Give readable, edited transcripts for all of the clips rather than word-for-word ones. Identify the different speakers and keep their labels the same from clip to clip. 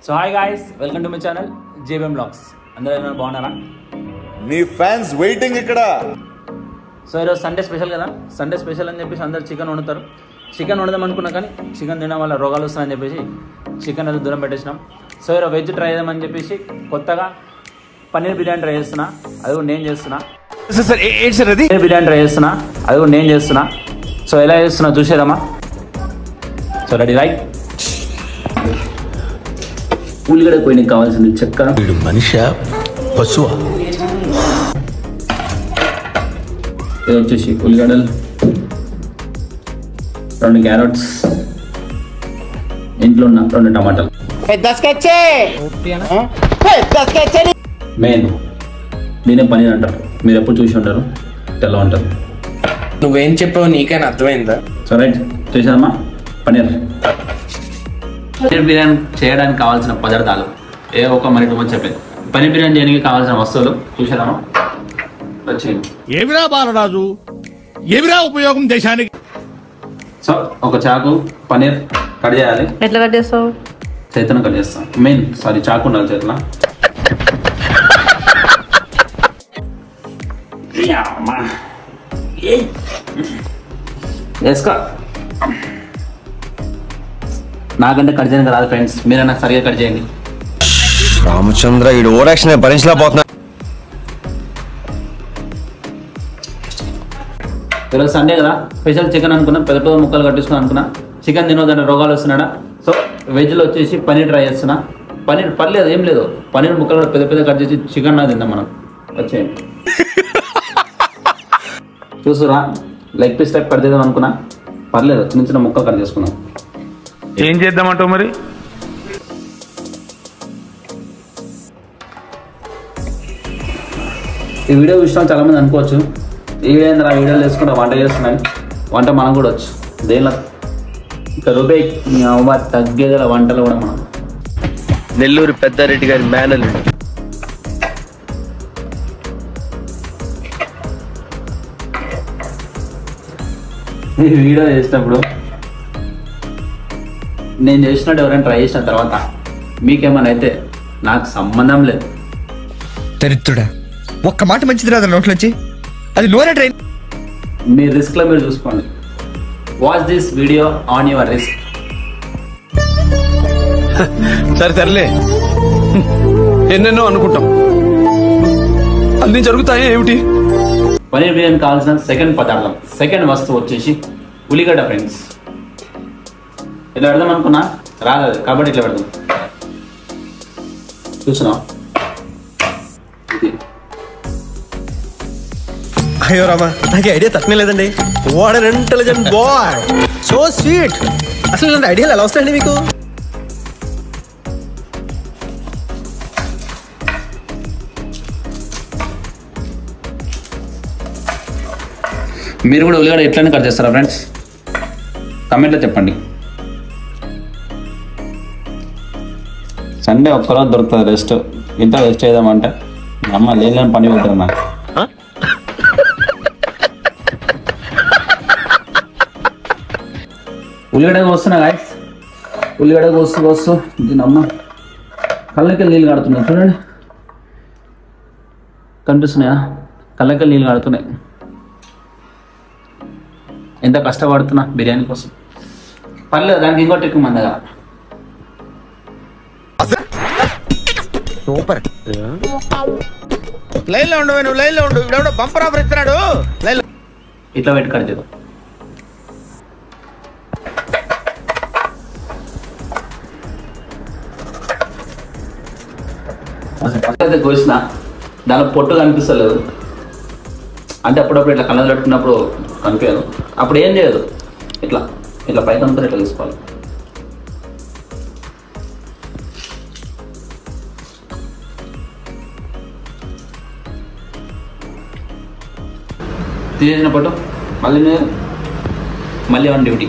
Speaker 1: So hi guys, welcome to my channel JBM Vlogs. అందరూ ఏమైనా బాగున్నారా?
Speaker 2: మీ ఫ్యాన్స్ వెయిటింగ్ ఇక్కడ.
Speaker 1: సో ఈరోజు సండే స్పెషల్ కదా, సండే స్పెషల్ అని చెప్పేసి అందరు చికెన్ వండుతారు. చికెన్ వండుదాం అనుకున్నా కానీ చికెన్ తినడం వల్ల రోగాలు వస్తాయని చెప్పేసి చికెన్ అది దూరం పెట్టేసినాం. సో ఈరోజు వెజ్ ట్రై చేద్దామని చెప్పేసి కొత్తగా పన్నీర్ బిర్యానీ ట్రై చేస్తున్నా, అది కూడా నేను చేస్తున్నా. పన్నీర్ బిర్యానీ ట్రై చేస్తున్నా, అది కూడా నేను చేస్తున్నా. సో ఎలా చేస్తున్నా చూసేద్దామా? So ready right. ఉల్లిగడ్డ పోయినకి కావాల్సింది చెక్క,
Speaker 3: మనిషి పశువా,
Speaker 1: ఇది వచ్చేసి ఉల్లిగడ్డలు, 2 క్యారెట్స్, ఇంట్లో ఉన్న 2 టమాటాలు, మెయిన్ దీనే పన్నీర్ అంటారు. మీరు ఎప్పుడు చూసి ఉంటారు, తెల్ల ఉంటారు.
Speaker 3: నువ్వేం చెప్పావు నీకైనా అర్థమైందా?
Speaker 1: సో రైట్ చేసామా. పన్నీర్ బిర్యానీ చేయడానికి కావాల్సిన పదార్థాలు ఏ ఒక మరి 2 మంది చెప్పలేదు. పన్నీర్ బిర్యానీ చేయడానికి కావాల్సిన వస్తువులు చూసేద్దామా. వచ్చేయండి.
Speaker 4: ఏమిరా బాలరాజు, ఏమిరా ఉపయోగం దేశానికి?
Speaker 1: సో ఒక చాకు పన్నీర్ కట్ చేయాలి.
Speaker 5: ఎట్లా కట్ చేస్తావు?
Speaker 1: చేతిలో కట్ చేస్తాం. మెయిన్ చాకు ఉండాలి చేతిలో. వేసుకో. నాకంటే కట్ చేయడానికి రాదు ఫ్రెండ్స్, మీరే నాకు సరిగా కట్ చేయండి.
Speaker 3: రామచంద్ర ఈ ఓవరాక్షన్ భరించలేకపోతున్నా.
Speaker 1: ఈరోజు సండే కదా, స్పెషల్ చికెన్ అనుకున్నా, పెద్ద పెద్ద ముక్కలు కట్టించుకుని అనుకున్నా. చికెన్ తినొద్దంటే రోగాలు వస్తున్నాడా. సో వెజ్లో వచ్చేసి పన్నీర్ ట్రై చేస్తున్నా. పన్నీర్ పర్లేదు, ఏం లేదు, పన్నీర్ ముక్కలు పెద్ద పెద్ద కట్ చేసి చికెన్ నాకు తిందాం మనం. వచ్చేయండి. చూసురా, లెగ్ పీస్ టైప్ కట్ చేద్దాం అనుకున్నా, పర్లేదు, చిన్న చిన్న ముక్కలు కట్ చేసుకున్నాం.
Speaker 4: ఏం చేద్దామంటావు మరి?
Speaker 1: ఈ వీడియో చూసిన చాలా మంది అనుకోవచ్చు, ఈ వీడియోలు వేసుకుంటా వంట చేస్తున్నాను. వంట మనం కూడా వచ్చు, దేనిలో ఇంకా రూపాయి అమ్మ తగ్గేదల వంటలు కూడా మనం.
Speaker 3: నెల్లూరు పెద్దారెడ్డి గారి మేనల్.
Speaker 1: ఈ వీడియో చేసినప్పుడు నేను చేసినట్టు ఎవరైనా ట్రై చేసిన తర్వాత మీకేమైనా అయితే నాకు సంబంధం లేదు.
Speaker 6: దరిద్రుడా, ఒక్క మాట మంచిది రాదు నోట్లోంచి, అది నోరే ట్రైన్.
Speaker 1: మీ రిస్క్లో మీరు చూసుకోండి. Watch this video on your risk.
Speaker 7: సర్లే, ఎన్నెన్నో అనుకుంటాం, అన్ని జరుగుతాయి ఏమిటి?
Speaker 1: పన్నీర్ బిర్యానీ కావాల్సిన సెకండ్ పదార్థం, సెకండ్ వస్తువు వచ్చేసి ఉల్లిగడ్డ ఫ్రెండ్స్. ఇట్లా పెడదాం అనుకున్నా, రాదు కాబట్టి ఇట్లా పెడదాం. చూసినా
Speaker 3: అయ్యో రామా, నాకు ఐడియా తక్కువ లేదండి. What an intelligent boy, so sweet. అసలు ఇలాంటి ఐడియాలు ఎలా వస్తాయండి మీకు?
Speaker 1: మీరు కూడా ఉల్లిగడ్డ ఎట్లనే కట్ చేస్తారా ఫ్రెండ్స్? కమెంట్లో చెప్పండి. సండే ఒక్కరోజు దొరుకుతుంది రెస్ట్. ఇంత రెస్ట్ చేద్దామంటే అమ్మ లేని పని పెడతారు నాకు. ఉల్లిగడ్డ కోస్తున్నా గాయస్, ఉల్లిగడ్డ కోస్తూ దీని అమ్మ కళ్ళకి నీళ్ళు కాడుతున్నాయి. చూడండి, కనిపిస్తున్నాయా? కళ్ళకి నీళ్ళు కాడుతున్నాయి. ఎంత కష్టపడుతున్నా బిర్యానీ కోసం. పర్లేదు, దానికి ఇంకో ట్రిక్ మన దగ్గర.
Speaker 6: సూపర్. లైన్ లో ఉండు, నువ్వు లైన్ లో ఉండు. ఇప్పుడు బంపర్ ఆఫర్ ఇస్తున్నాడు. లైన్
Speaker 1: ఇట్లా పెట్టి కట్ చేద్దాం. అయితే కోసిన దానిలో పొట్టు కనిపిస్తలేదు అంటే అప్పుడప్పుడు ఇట్లా కళ్ళ పెట్టుకున్నప్పుడు కనిపించదు. అప్పుడు ఏం చేయదు, ఇట్లా ఇట్లా పైకి అంతా ఇట్లా తీసుకోవాలి. తీసిన పొట్టు మళ్ళీ ఆన్ డ్యూటీ.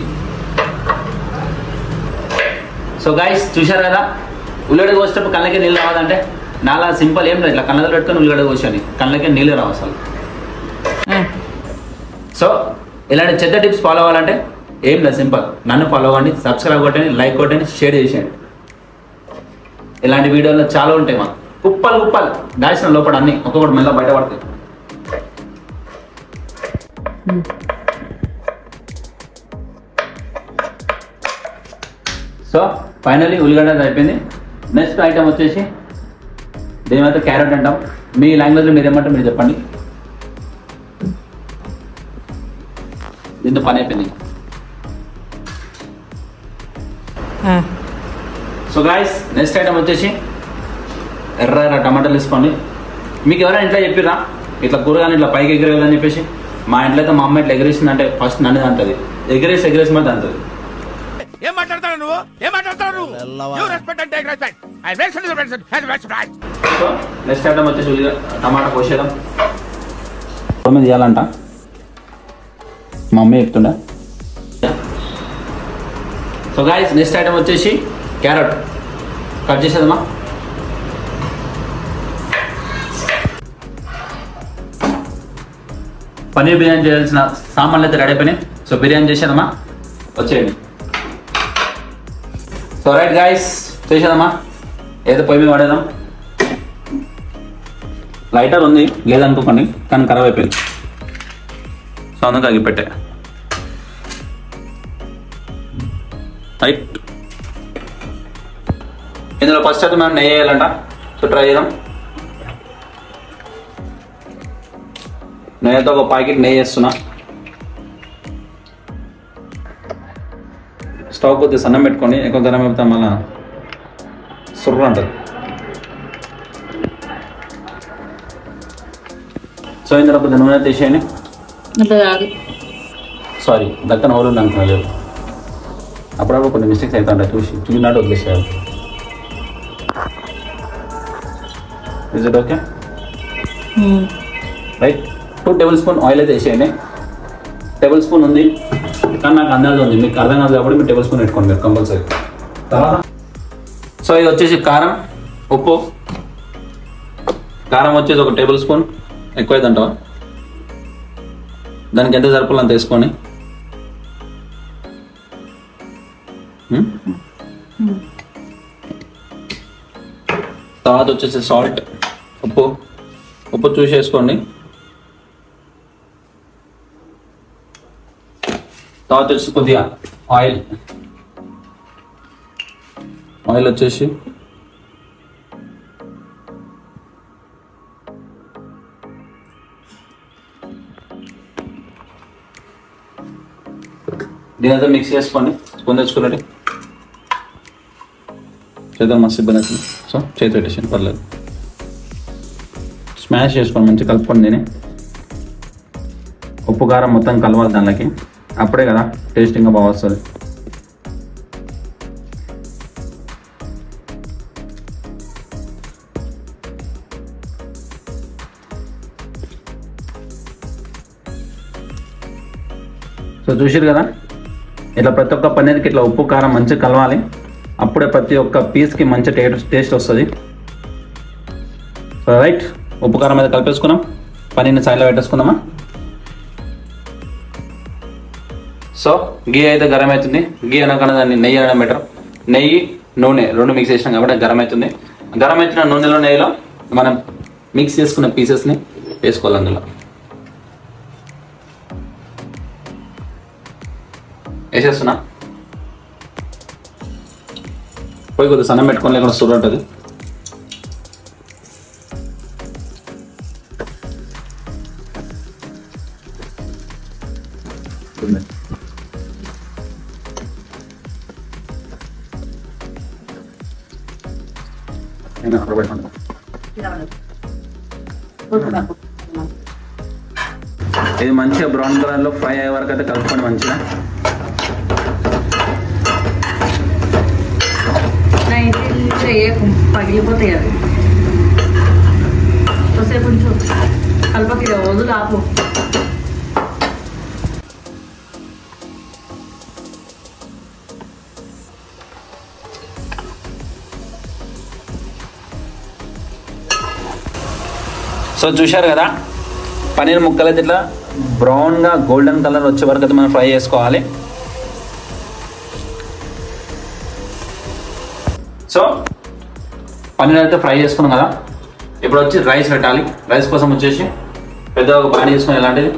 Speaker 1: సో గాయస్ చూశారు కదా, ఉల్లిగడ్డ కోసేటప్పుడు కళ్ళకే నీళ్ళు రావద్దంటే నాలా సింపుల్ ఏం లేదు. ఇట్లా కళ్ళలో పెట్టుకొని ఉల్లిగడ్డ కోసాను, కళ్ళకే నీళ్ళు రావు అసలు. సో ఇలాంటి చెత్త టిప్స్ ఫాలో అవ్వాలంటే ఏం లేదు, సింపుల్. నన్ను ఫాలో అవ్వండి, సబ్స్క్రైబ్ కొట్టండి, లైక్ కొట్టండి, షేర్ చేసేయండి. ఇలాంటి వీడియోలో చాలా ఉంటాయి మాకు. కుప్పలు కుప్పలు దాచిన లోపల అన్ని ఒక్కొక్కటి మెల్ల బయట పడతాయి. సో ఫైనలీ ఉల్లిగడ్డ అయిపోయింది. నెక్స్ట్ ఐటమ్ వచ్చేసి దేమైతే క్యారెట్ అంటాం. మీ లాంగ్వేజ్లో మీరు ఏమంటారు మీరు చెప్పండి. దీంతో పని అయిపోయింది. సో గాయస్ నెక్స్ట్ ఐటమ్ వచ్చేసి ఎర్ర టమాటాలు వేసుకోండి. మీకు ఎవరైనా ఇంట్లో చెప్పిరా ఇట్లా కూరగాయలు ఇట్లా పైకి ఎగిరేయాలని చెప్పేసి? మా ఇంట్లో అయితే మా అమ్మ ఇట్లా ఎగిరేసిందంటే ఫస్ట్ నన్ను అంటది, ఎగిరేసి మరి అంటది.
Speaker 4: ఏం మాట్లాడతావు నువ్వు? ఏం మాట్లాడతావు నువ్వు? You respect and take respect. I respect the respect.
Speaker 1: So next item వచ్చేసి టమాటా కోసేద్దాం. మీద తీయాలంట మా అమ్మ చెప్తుండే. సో గాయస్ నెక్స్ట్ ఐటమ్ వచ్చేసి క్యారెట్ కట్ చేసేదమ్మా. పన్నీర్ బిర్యానీ చేయాల్సిన సామాన్లు అయితే రెడీ అయిపోయినాయి. సో బిర్యానీ చేసేదమ్మా, వచ్చేయండి. సో రైట్ గాయస్ చేసేదమ్మా, ఏదో పొయ్యి మీద పడేద్దాం. లైటర్ ఉంది లేదనుకోకండి, కానీ ఖరాబ్ అయిపోయింది. సో అందుకు అగి పెట్టే రైట్. ఇందులో ఫస్ట్ అయితే మనం నెయ్యి వేయాలంట. సో ట్రై చేద్దాం. నేనైతే ఒక ప్యాకెట్ నెయ్యి వేస్తున్నా. స్టవ్ కొద్దిగా సన్నం పెట్టుకోండి, ఎక్కువ గరం అయిపోతే మళ్ళీ సుర్రు అంటుంది. సో ఇందులో కొద్దిగా నూనె తీసేయండి. సారీ దక్కన ఓలు అనుకున్నా లేదు, అప్పుడప్పుడు కొన్ని మిస్టేక్స్ అవుతాయి, చూసినట్టు వదిలేసేయాలి. Is it okay? Right. 2 tablespoon oil అయితే వేసేయండి. టేబుల్ స్పూన్ ఉంది కానీ నాకు అందాజు ఉంది, మీకు అర్థం కాదు కాబట్టి మీరు టేబుల్ స్పూన్ పెట్టుకోండి మీరు కంపల్సరీ. తర్వాత సో ఇది వచ్చేసి కారం, ఉప్పు. కారం వచ్చేసి 1 టేబుల్ స్పూన్, ఎక్కువైందంటావా? దానికి ఎంత సరిపోలో అంత వేసుకొని తర్వాత వచ్చేసి సాల్ట్, ఉప్పు చూసి వేసుకోండి. తర్వాత వచ్చేసి కొద్దిగా ఆయిల్ వచ్చేసి దీనితో మిక్స్ చేసుకోండి. స్పూన్ తెచ్చుకున్నట్టు చేద్దాం, మస్తు ఇబ్బంది అవుతుంది. సో చేతి పెట్టేసి పర్లేదు, స్మాష్ చేసుకోండి, మంచిగా కలుపుకోండి. దీన్ని ఉప్పు కారం మొత్తం కలవాలి దానికి, అప్పుడే కదా టేస్టింగ్గా బాగా వస్తుంది. సో చూసారు కదా, ఇట్లా ప్రతి ఒక్క పన్నీర్కి ఇట్లా ఉప్పు కారం మంచిగా కలవాలి, అప్పుడే ప్రతి ఒక్క పీస్కి మంచి టేస్ట్ వస్తుంది. సో రైట్, ఉప్పు కారం మీద కలిపేసుకున్నాం. పన్నీర్ని సైడ్లో పెట్టేసుకుందామా. సో గీ అయితే గరం అవుతుంది. గీ అనకుండా దాన్ని నెయ్యి అనడం బెటర్. నెయ్యి నూనె 2 మిక్స్ చేసినాం కాబట్టి గరం అవుతుంది. గరం అవుతున్న నూనెలో నెయ్యిలో మనం మిక్స్ చేసుకున్న పీసెస్ని వేసుకోవాలి. అందులో వేసేస్తున్నా. పోయి కొద్దిగా సన్నం పెట్టుకొని లేకుండా సుర్రు ఉంటుంది. ఇది మంచిగా బ్రౌన్ కలర్లో ఫ్రై అయ్యే వరకు అయితే కలుపుకోండి మంచిగా.
Speaker 5: పగిలిపోతాయి అది కొద్దిసేపు కొంచెం కలపకి వదులు ఆపు.
Speaker 1: సో చూశారు కదా, పన్నీర్ ముక్కలు అయితే ఇట్లా బ్రౌన్గా గోల్డెన్ కలర్ వచ్చే వరకు అయితే మనం ఫ్రై చేసుకోవాలి. సో పన్నీర్ అయితే ఫ్రై చేసుకున్నాం కదా. ఇప్పుడు వచ్చి రైస్ పెట్టాలి. రైస్ కోసం వచ్చేసి పెద్ద ఒక పానీ తీసుకుని ఇలాంటిది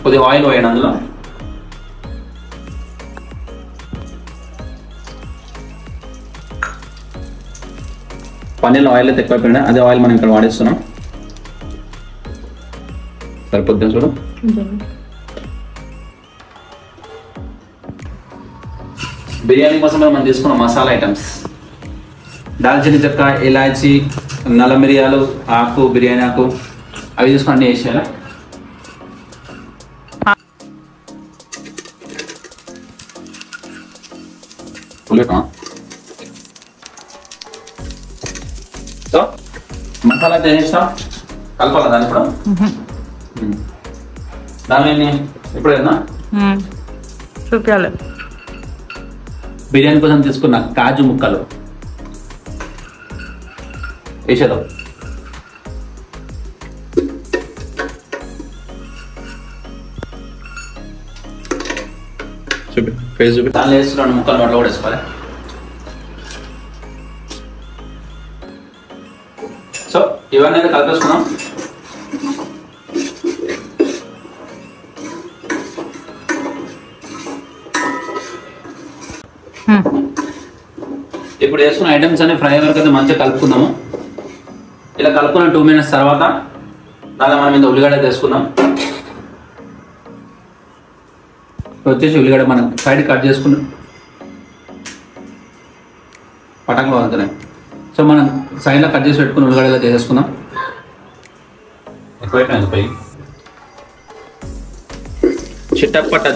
Speaker 1: కొద్దిగా ఆయిల్ వేయండి. అందులో పన్నీర్లో ఆయిల్ అయితే ఎక్కువ అయిపోయినాయి. అదే ఆయిల్ మనం ఇక్కడ వాడేస్తున్నాం. సరిపోద్దాం చూడు. బిర్యానీ కోసం మనం తీసుకున్న మసాలా ఐటమ్స్ దాల్చిన చెక్క, ఇలాచి, నల్ల మిరియాలు, ఆకు, బిర్యానీ ఆకు అవి తీసుకుని అన్నీ వేసేయాలి. సో మసాలా అయితే వేసాం, కలపాలి దాన్ని ఇప్పుడు. దాన్ని ఇప్పుడు ఏదన్నా
Speaker 5: చూపించాలి.
Speaker 1: బిర్యానీ కోసం తీసుకున్న కాజు ముక్కలు వేసేద్దాం. చూపి ఫేస్ చూపి. దానిలో వేసి 2 ముక్కలు నోట్లో కూడా వేసుకోవాలి. సో ఇవన్నీ అయితే కలిపేసుకున్నాం. ఇప్పుడు వేసుకున్న ఐటమ్స్ అన్ని ఫ్రై వరకు అయితే మంచిగా కలుపుకుందాము. ఇలా కలుపుకున్న 2 minutes తర్వాత దానిలో మనం ఇంత ఉల్లిగడ్డ తీసుకుందాం. వచ్చేసి ఉల్లిగడ్డ మనం సైడ్ కట్ చేసుకున్నాం, పటంగా అవుతున్నాయి. సో మనం సైడ్లో కట్ చేసి పెట్టుకుని ఉల్లిగడ్డలో చేసేసుకుందాం. ఎక్కువైపోయింది పోయి చిట్టపట్ట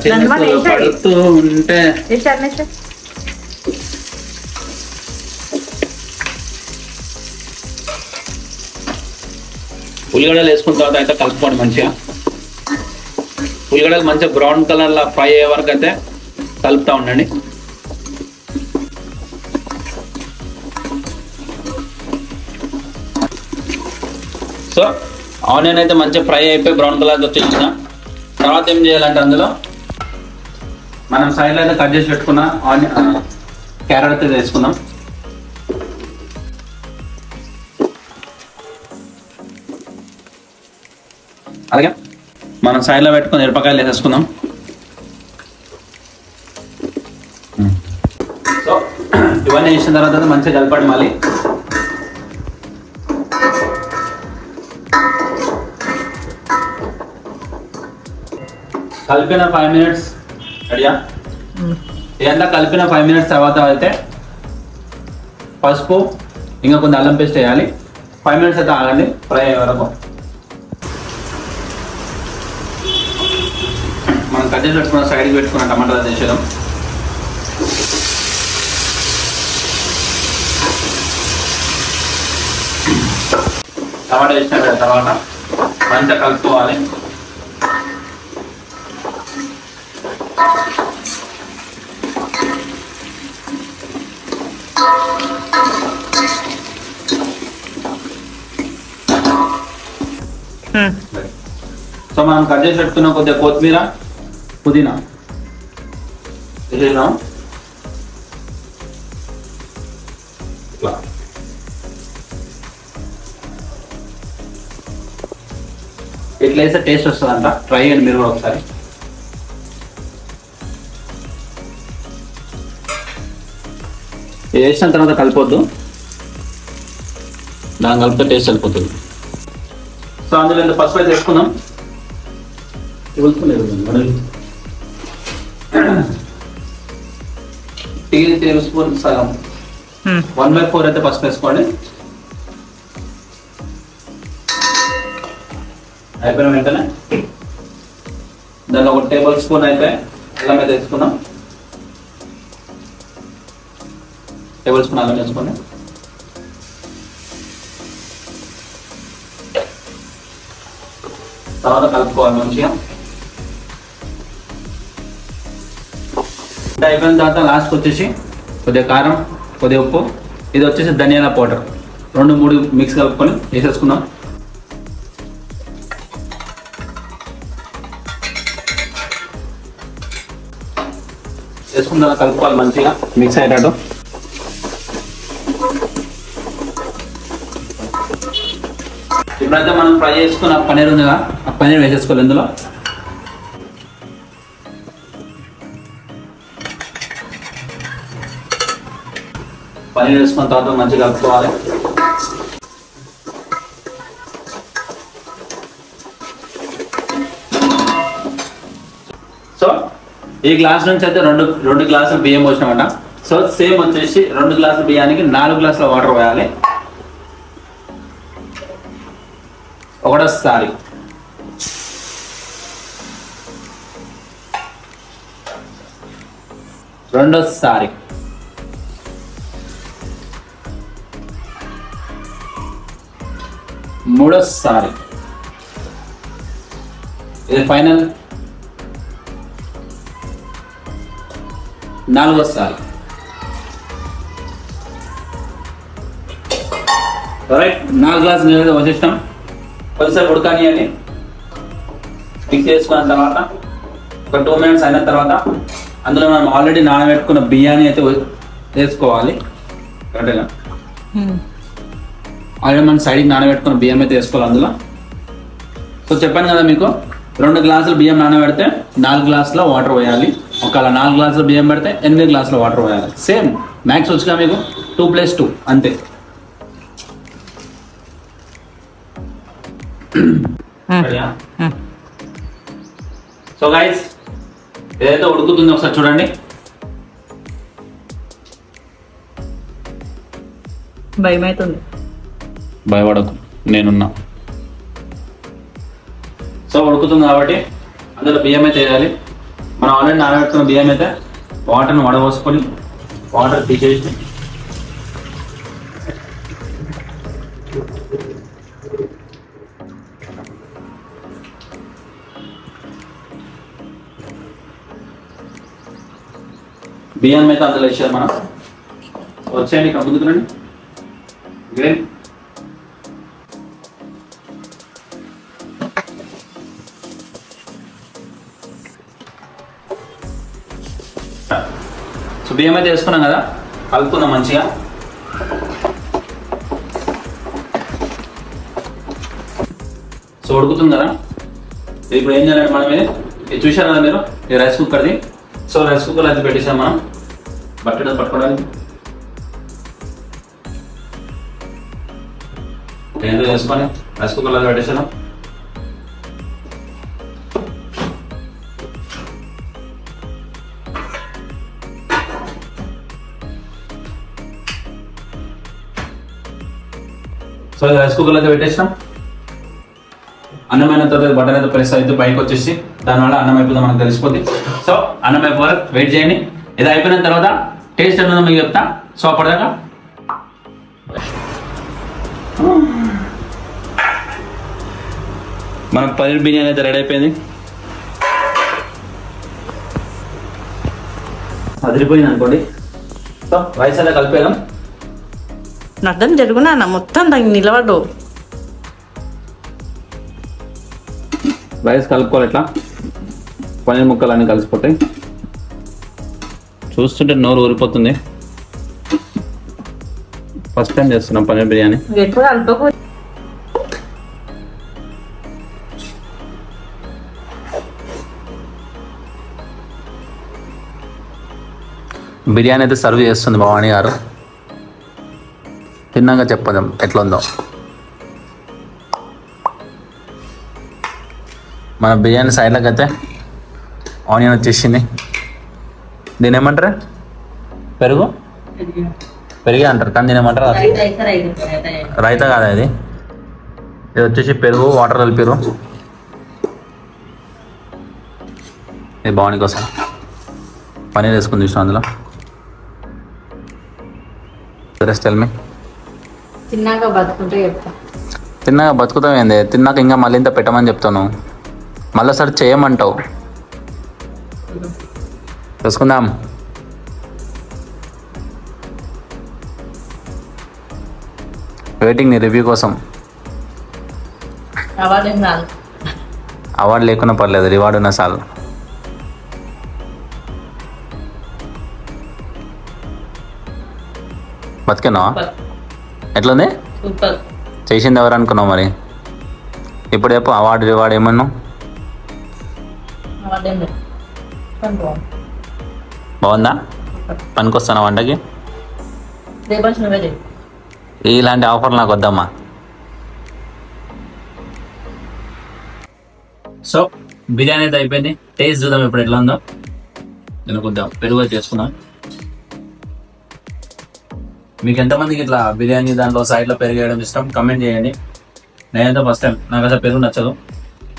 Speaker 1: పడుతూ ఉంటే ఉల్లిగడ్డలు వేసుకున్న తర్వాత అయితే కలుపుకోండి మంచిగా. ఉల్లిగడ్డలు మంచిగా బ్రౌన్ కలర్లో ఫ్రై అయ్యే వరకు అయితే కలుపుతూ ఉండండి. సో ఆనియన్ అయితే మంచిగా ఫ్రై అయిపోయి బ్రౌన్ కలర్ వచ్చేసిన తర్వాత ఏం చేయాలంటే అందులో మనం సైడ్లో అయితే కట్ చేసి పెట్టుకున్న ఆనియన్ క్యారెట్ అయితే వేసుకుందాం. అలాగే మనం సైడ్లో పెట్టుకుని మిరపకాయలు వేసేసుకుందాం. సో ఇవన్నీ వేసిన తర్వాత మంచిగా కలపండి. మళ్ళీ కలిపిన 5 minutes రెడీయా? ఇదంతా కలిపిన 5 minutes తర్వాత అయితే పసుపు ఇంకా కొంచెం అల్లం పేస్ట్ వేయాలి. 5 minutes అయితే ఆగండి ఫ్రై అయ్యే వరకు. మనం కట్ చేసి పెట్టుకున్న సైడ్కి పెట్టుకున్న టమాటాలు వేసేద్దాం. టమాటా వేసిన తర్వాత మంచిగా కలుపుకోవాలి. సో మనం కట్ చేసి పెట్టుకున్న కొద్దిగా కొత్తిమీర, పుదీనా వేసేద్దాం. ఇట్లా వేస్తే టేస్ట్ వస్తుందంట. ట్రై చేయండి మీరు కూడా ఒకసారి. వేసిన తర్వాత కలిపొద్దు, దాని కలిపితే టేస్ట్ వెళ్ళిపోతుంది. సో అందులో ఎంత పసుపు అయితే వేసుకుందాం. టీ టేబుల్ స్పూన్ సగం 1/4 అయితే పసుపు వేసుకోండి. అయిపోయిన వెంటనే దానిలో 1 టేబుల్ స్పూన్ అయితే అల్లం అయితే వేసుకుందాం. టేబుల్ స్పూన్ అల్లం వేసుకోండి. తర్వాత కలుపుకోవాలి మంచిగా. అయిపోయిన తర్వాత లాస్ట్కి వచ్చేసి కొద్దిగా కారం, కొద్దిగా ఉప్పు, ఇది వచ్చేసి ధనియాల పౌడర్ 2-3 మిక్స్ కలుపుకొని వేసేసుకుందాం. వేసుకున్న తర్వాత కలుపుకోవాలి మంచిగా మిక్స్ అయ్యేటట్టు. ఇప్పుడైతే మనం ఫ్రై చేసుకున్న పన్నీర్ ఉందిగా, ఆ పన్నీర్ వేసేసుకోవాలి ఇందులో. పన్నీర్ వేసుకున్న తర్వాత మంచిగా కలుపుకోవాలి. సో ఈ గ్లాస్ నుంచి అయితే రెండు గ్లాసులు బియ్యం పోసినామట. సో సేమ్ వచ్చేసి 2 గ్లాసుల బియ్యానికి 4 గ్లాసుల వాటర్ పోయాలి ఒకటోసారి. రెండోసారి. మూడోసారి. ఇది ఫైనల్. 4వసారి. రైట్, 4 గ్లాసులు నీళ్ళు వచ్చేసినాం. కొద్దిసేపు ఉడకనియండి. మిక్స్ చేసుకున్న తర్వాత ఒక 2 minutes అయిన తర్వాత అందులో మనం ఆల్రెడీ నానబెట్టుకున్న బియ్యాన్ని అయితే వేసుకోవాలి. కరెక్టేనా? ఆల్రెడీ మనం సైడ్కి నానబెట్టుకున్న బియ్యం అయితే వేసుకోవాలి అందులో. సో చెప్పాను కదా మీకు, 2 గ్లాసులు బియ్యం నానబెడితే 4 గ్లాసుల వాటర్ పోయాలి. ఒకవేళ 4 గ్లాసుల బియ్యం పెడితే 8 గ్లాసుల వాటర్ పోయాలి. సేమ్ మ్యాక్స్ వచ్చిగా మీకు 2+2 అంతే. సో గైస్, ఏదైతే ఉడుకుతుందో ఒకసారి చూడండి.
Speaker 5: భయం అవుతుంది.
Speaker 1: భయపడకు, నేనున్నా. సో ఉడుకుతుంది కాబట్టి అందులో బియ్యం అయితే వేయాలి. మనం ఆల్రెడీ నానబెట్టుకున్న బియ్యం అయితే వాటర్ని వడబోసుకొని వాటర్ తీసేసి బియ్యం అయితే అందులో వేసేది మనం. వచ్చేయండి ఇక్కడ ముందుకు రండి. గ్రీన్ సో బియ్యం అయితే వేసుకున్నాం కదా, కలుపుకుందాం మంచిగా. సో ఉడుకుతుంది కదా, ఇప్పుడు ఏం చేయాలంటే మనం ఇది చూసారు కదా మీరు, ఈ రైస్ కుక్కర్ది. సో రైస్ కుక్కర్ అయితే పెట్టేసాం మనం బట్టలు పట్టుకోవడానికి. ఏంటో వేసుకొని రైస్ కుక్కర్లో పెట్టేసాను. సో రైస్ కుక్కర్లో అయితే పెట్టేసినాం. అన్నమైన తర్వాత బటన్ అయితే ప్రెస్ అయితే పైకి వచ్చేసి దానివల్ల అన్నం అయిపోతుంది మనకు తెలిసిపోద్ది. సో అన్నం అయిపోవాలి, వెయిట్ చేయండి. ఇది అయిపోయిన తర్వాత టేస్ట్ ఏమన్నా మీకు చెప్తా. సో అప్పటిదాకా మన పన్నీర్ బిర్యానీ అయితే రెడీ అయిపోయింది. అదిరిపోయింది అనుకోండి. సో రైస్ అయితే కలిపేద్దాం.
Speaker 5: అర్థం జరుగునా మొత్తం దానికి నిలబడు.
Speaker 1: రైస్ కలుపుకోవాలి, ఇట్లా పన్నీర్ ముక్కలు అన్నీ కలిసిపోతాయి. చూస్తుంటే నోరు ఊరిపోతుంది. ఫస్ట్ టైం చేస్తున్నాం పన్నీర్ బిర్యానీ.
Speaker 5: ఎక్కువ కలుపుకో.
Speaker 1: బిర్యానీ అయితే సర్వ్ చేస్తుంది భవానీ గారు. తిన్నాక చెప్పదాం ఎట్లా ఉందో. మన బిర్యానీ సైడ్లోకి అయితే ఆనియన్ వచ్చేసింది. దీని ఏమంటారు? పెరుగు పెరిగే అంటారు, కానీ దీని ఏమంటారు? రైతా కాదా ఇది? ఇది వచ్చేసి పెరుగు వాటర్ కలిపారు. ఇది భవానీ కోసం పన్నీర్ వేసుకుని చూసిన అందులో. Tell me.
Speaker 5: తిన్నాక బతుకుంటే చెప్తా.
Speaker 1: తిన్నాక బతుకుతాం ఏంది? తిన్నాక ఇంకా మళ్ళీ ఇంత పెట్టమని చెప్తాను, మళ్ళీ సార్ చేయమంటావు. చూసుకుందాం. వెయిటింగ్ నీ రివ్యూ కోసం. అవార్డు లేకున్నా పర్లేదు, రివార్డు ఉన్నా చాలు. బతికేనా? ఎట్లుంది? చేసింది ఎవరు అనుకున్నావు మరి? ఇప్పుడు చెప్పు అవార్డు రివార్డు ఏమన్నావు? బాగుందా? పనికొస్తానా వంటకి? ఇలాంటి ఆఫర్లు నాకు వద్దమ్మా. సో బిర్యానీ అయితే అయిపోయింది. టేస్ట్ చూద్దాం ఇప్పుడు ఎట్లా ఉందో. నేను కొద్దిగా పెరుగు చేసుకున్నాను. మీకు ఎంతమందికి ఇట్లా బిర్యానీ దాంట్లో సైడ్లో పెరుగు వేయడం ఇష్టం కమెంట్ చేయండి. నేనైతే ఫస్ట్ టైం, నాకు అసలు పెరుగు నచ్చదు,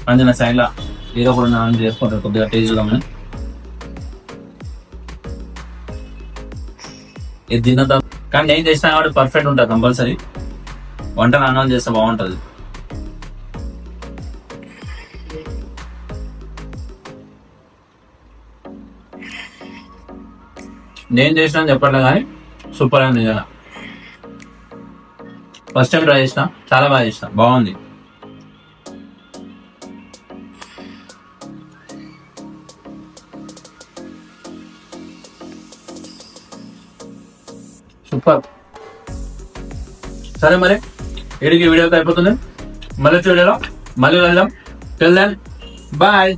Speaker 1: కానీ నా సైడ్లో ఏదో కూడా నా చేసుకుంటాను. కొద్దిగా టేస్ట్ చూద్దామని. ఇది తిన్న తర్వాత కానీ నేను చేసినా కాబట్టి పర్ఫెక్ట్ ఉంటుంది. కంపల్సరీ వంట నాన్న చేస్తే బాగుంటుంది. నేను చేసినా చెప్పట్లే కానీ సూపర్ అయింది. నిజంగా ఫస్ట్ టైం ట్రై చేసిన, చాలా బాగా చేసిన, బాగుంది. సూపర్. సరే మరి వీడియోకి అయిపోతుంది. మళ్ళీ వీడియోలో మళ్ళీ వెళ్దాం. Till then bye.